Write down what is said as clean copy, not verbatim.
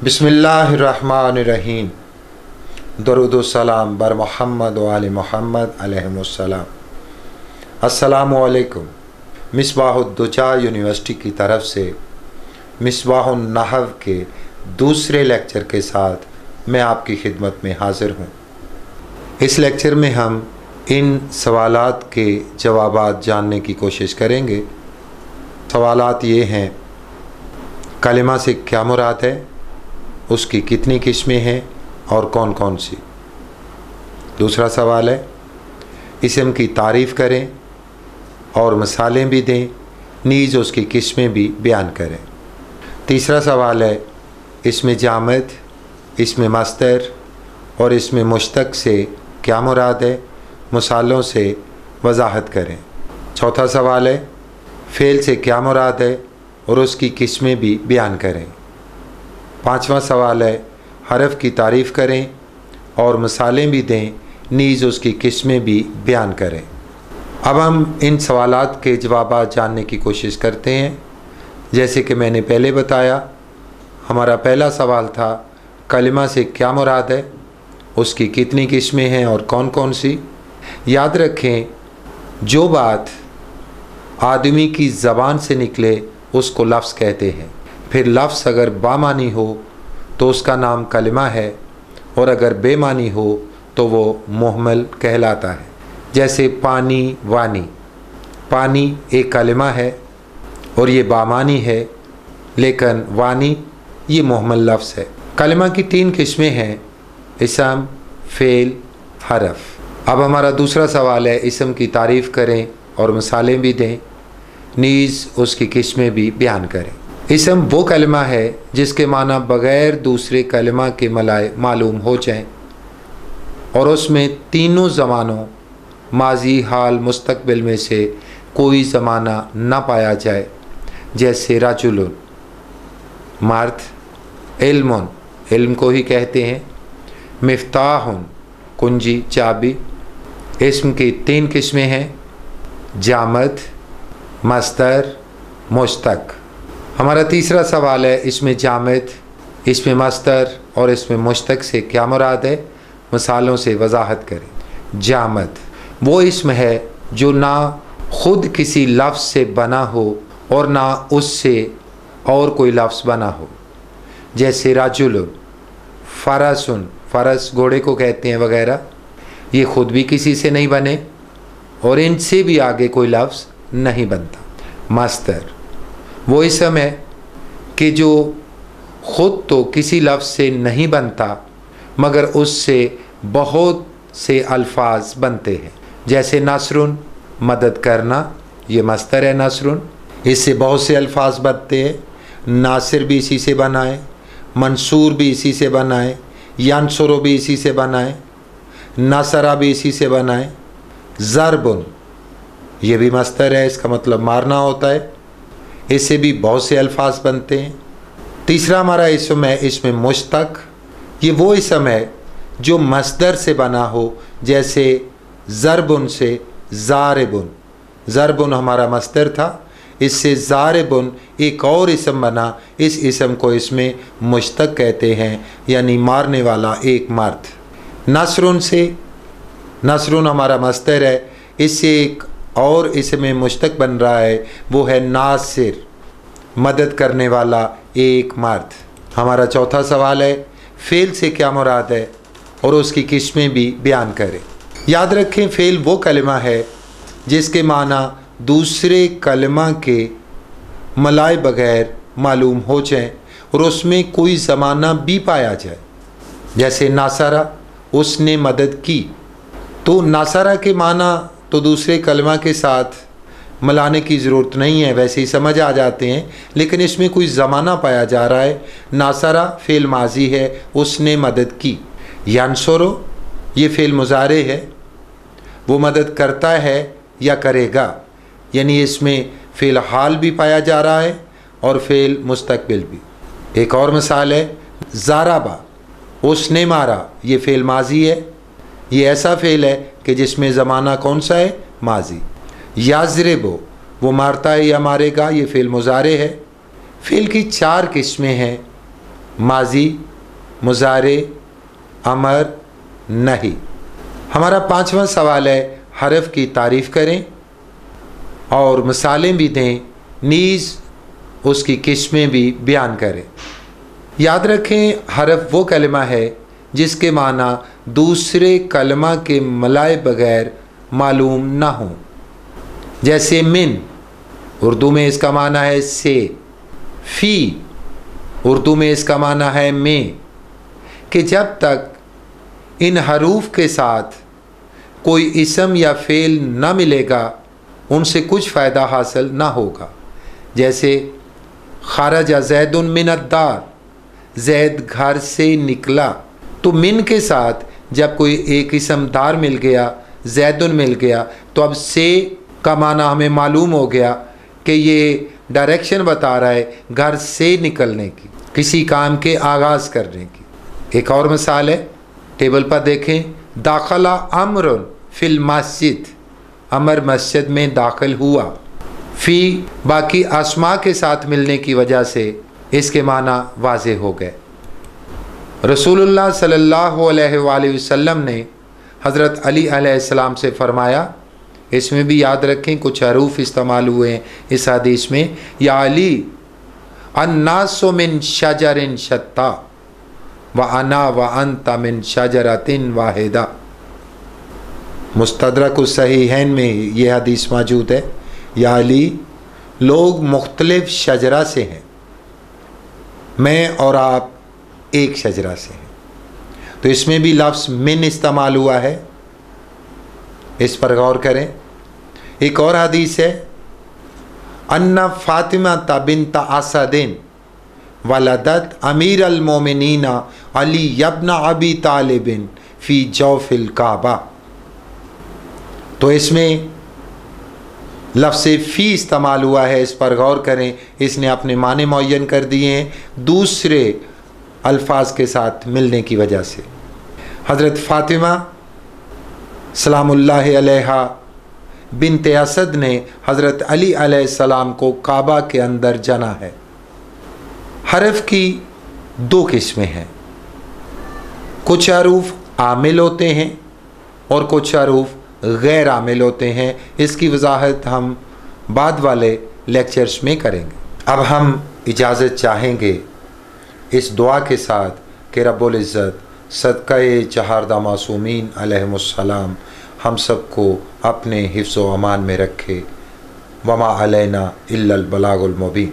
बिस्मिल्लाहिर्रहमानिर्रहीम। दरूद सलाम बर मोहम्मद व आले मोहम्मद अलैहिमुस्सलाम। अस्सलामु अलैकुम। मिसबाहुद्दुजा यूनिवर्सिटी की तरफ से मिसबाहुन नहव के दूसरे लेक्चर के साथ मैं आपकी खिदमत में हाज़िर हूँ। इस लेक्चर में हम इन सवालात के जवाबात जानने की कोशिश करेंगे। सवालात ये हैं, कलिमा से क्या मुराद है, उसकी कितनी किस्में हैं और कौन कौन सी। दूसरा सवाल है, इसम की तारीफ़ करें और मिसालें भी दें, नीज़ उसकी किस्में भी बयान करें। तीसरा सवाल है, इसमें जामद, इसमें मस्तर और इसमें मुश्तक से क्या मुराद है, मिसालों से वजाहत करें। चौथा सवाल है, फ़ेल से क्या मुराद है और उसकी किस्में भी बयान करें। पाँचवा सवाल है, हरफ की तारीफ़ करें और मिसालें भी दें, नीज़ उसकी किस्में भी बयान करें। अब हम इन सवालात के जवाबात जानने की कोशिश करते हैं। जैसे कि मैंने पहले बताया, हमारा पहला सवाल था, कलिमा से क्या मुराद है, उसकी कितनी किस्में हैं और कौन कौन सी। याद रखें, जो बात आदमी की ज़बान से निकले उसको लफ्ज़ कहते हैं। फिर लफ्ज़ अगर बामानी हो तो उसका नाम कलिमा है, और अगर बेमानी हो तो वो मुहमल कहलाता है। जैसे पानी, वानी। पानी एक कलिमा है और ये बामानी है, लेकिन वानी ये मुहमल लफ्ज़ है। कलिमा की तीन किस्में हैं, इसम, फ़ेल, हरफ। अब हमारा दूसरा सवाल है, इसम की तारीफ़ करें और मिसालें भी दें, नीज़ उसकी किस्में भी बयान करें। इसम वो कलिमा है जिसके माना बग़ैर दूसरे कलिमा के मलाए मालूम हो जाएं और उसमें तीनों ज़मानों माजी, हाल, मुस्तक़बिल में से कोई ज़माना ना पाया जाए। जैसे रजुलुन मर्द, इल्मुन इल्म को ही कहते हैं, मिफ्ताहुन कुंजी, चाबी। इसम की तीन किस्में हैं, जामद, मस्तर, मुश्तक। हमारा तीसरा सवाल है, इसमें जामद, इसमें मस्तर और इसमें मुश्तक से क्या मुराद है, मिसालों से वजाहत करें। जामद वो इसम है जो ना ख़ुद किसी लफ्ज़ से बना हो और ना उससे और कोई लफ्ज़ बना हो। जैसे राजुलुन, फ़रसुन, फ़रस घोड़े को कहते हैं वगैरह, ये ख़ुद भी किसी से नहीं बने और इनसे भी आगे कोई लफ्ज़ नहीं बनता। मस्तर वो इसम है कि जो ख़ुद तो किसी लफ्ज़ से नहीं बनता मगर उससे बहुत से अल्फाज बनते हैं। जैसे नसरुन, मदद करना, ये मस्तर है नसरुन, इससे बहुत से अल्फाज बनते हैं। नासिर भी इसी से बना है, मंसूर भी इसी से बना है, यंसुरु भी इसी से बना है, नसरा भी इसी से बना है। ज़रबुन ये भी मस्तर है, इसका मतलब मारना होता है, इससे भी बहुत से अल्फाज बनते हैं। तीसरा हमारा इसम है, इसमें मुश्तक, ये वो इसम है जो मस्दर से बना हो। जैसे ज़रबुन से ज़ारिबुन, ज़रबुन हमारा मस्दर था, इससे ज़ारिबुन एक और इसम बना, इस इसम को इसमें मुश्तक कहते हैं, यानी मारने वाला एक मर्द। नसरुन से, नसरुन हमारा मस्दर है, इससे एक और इसमें मुश्तक बन रहा है, वो है नासिर, मदद करने वाला एक मर्द। हमारा चौथा सवाल है, फ़ेल से क्या मुराद है और उसकी किस्में भी बयान करें। याद रखें, फ़ेल वो कलिमा है जिसके माना दूसरे कलिमा के मलाए बग़ैर मालूम हो जाए और उसमें कोई ज़माना भी पाया जाए। जैसे नासरा, उसने मदद की, तो नासरा के माना तो दूसरे कलमा के साथ मिलाने की ज़रूरत नहीं है, वैसे ही समझ आ जाते हैं, लेकिन इसमें कोई ज़माना पाया जा रहा है। नासरा फ़ेल माजी है, उसने मदद की। यंसुरु ये फ़ेल मुज़ारे है, वो मदद करता है या करेगा, यानी इसमें फ़ेल हाल भी पाया जा रहा है और फ़ेल मुस्तक़बिल भी। एक और मिसाल है, ज़ाराबा उसने मारा, ये फ़ेल माजी है, ये ऐसा फ़ेल है कि जिसमें ज़माना कौन सा है, माजी। याज़रिबु वो मारता है या मारेगा, ये फ़ेल मुज़ारे है। फ़ेल की चार किस्में हैं, माजी, मुजारे, अमर, नहीं। हमारा 5वां सवाल है, हरफ की तारीफ़ करें और मिसालें भी दें, नीज़ उसकी किस्में भी बयान करें। याद रखें, हरफ वो कलमा है जिसके माना दूसरे कलमा के मिलाए बगैर मालूम ना हो। जैसे मिन, उर्दू में इसका माना है से। फ़ी, उर्दू में इसका माना है में। कि जब तक इन हरूफ के साथ कोई इसम या फ़ेल न मिलेगा उनसे कुछ फ़ायदा हासिल ना होगा। जैसे खारजा ज़ैदुन मिनद्दार, ज़ैद घर से निकला। तो मिन के साथ जब कोई एक इसम दार मिल गया, ज़ैदुन मिल गया, तो अब से का माना हमें मालूम हो गया कि ये डायरेक्शन बता रहा है घर से निकलने की, किसी काम के आगाज़ करने की। एक और मिसाल है, टेबल पर देखें, दाखला अमरुन फिल मस्जिद, अमर मस्जिद में दाखिल हुआ। फ़ी बाकी आसमा के साथ मिलने की वजह से इसके माना वाज़े हो गए। रसूलुल्लाह सल्लल्लाहु अलैहि वसल्लम ने हज़रत अली अलैहिस्सलाम से फ़रमाया, इसमें भी याद रखें कुछ हरूफ इस्तेमाल हुए हैं इस हदीस में, या अली अन्नासु मिन शजरिन शत्ता व अना व अंता मिन शजरतिन वाहिदा। मुस्तदरक सहीहैन में ये हदीस मौजूद है, या अली लोग मुख्तलिफ शजरा से हैं, मैं और आप एक शजरा से हैं। तो इसमें भी लफ्ज़ मिन इस्तेमाल हुआ है, इस पर गौर करें। एक और हदीस है, अन्ना फ़ातिमा बिन्त असदिन वलदत अमीर अल मोमिनीना अली यब्न अबी तालिबिन फ़ी जौफ़िल काबा। तो इसमें लफ्ज़ फ़ी इस्तेमाल हुआ है, इस पर गौर करें। इसने अपने माने मुअय्यन कर दिए हैं दूसरे अल्फाज के साथ मिलने की वजह से। हज़रत फ़ातिमा सलामुल्लाहि अलैहा बिन्त असद ने हज़रत अली अलैहिस्सलाम को काबा के अंदर जना है। हरफ की दो किस्में हैं, कुछ हरूफ आमिल होते हैं और कुछ हरूफ गैर आमिल होते हैं। इसकी वजाहत हम बाद वाले लेक्चर्स में करेंगे। अब हम इजाज़त चाहेंगे इस दुआ के साथ कि रब्बुल इज़्ज़त सदक़े चहारदा मासूमीन अलैहिमुस्सलाम हम सबको अपने हिफ्ज़ व अमान में रखे। वमा अलैना इल्लल बलागुल मुबीन।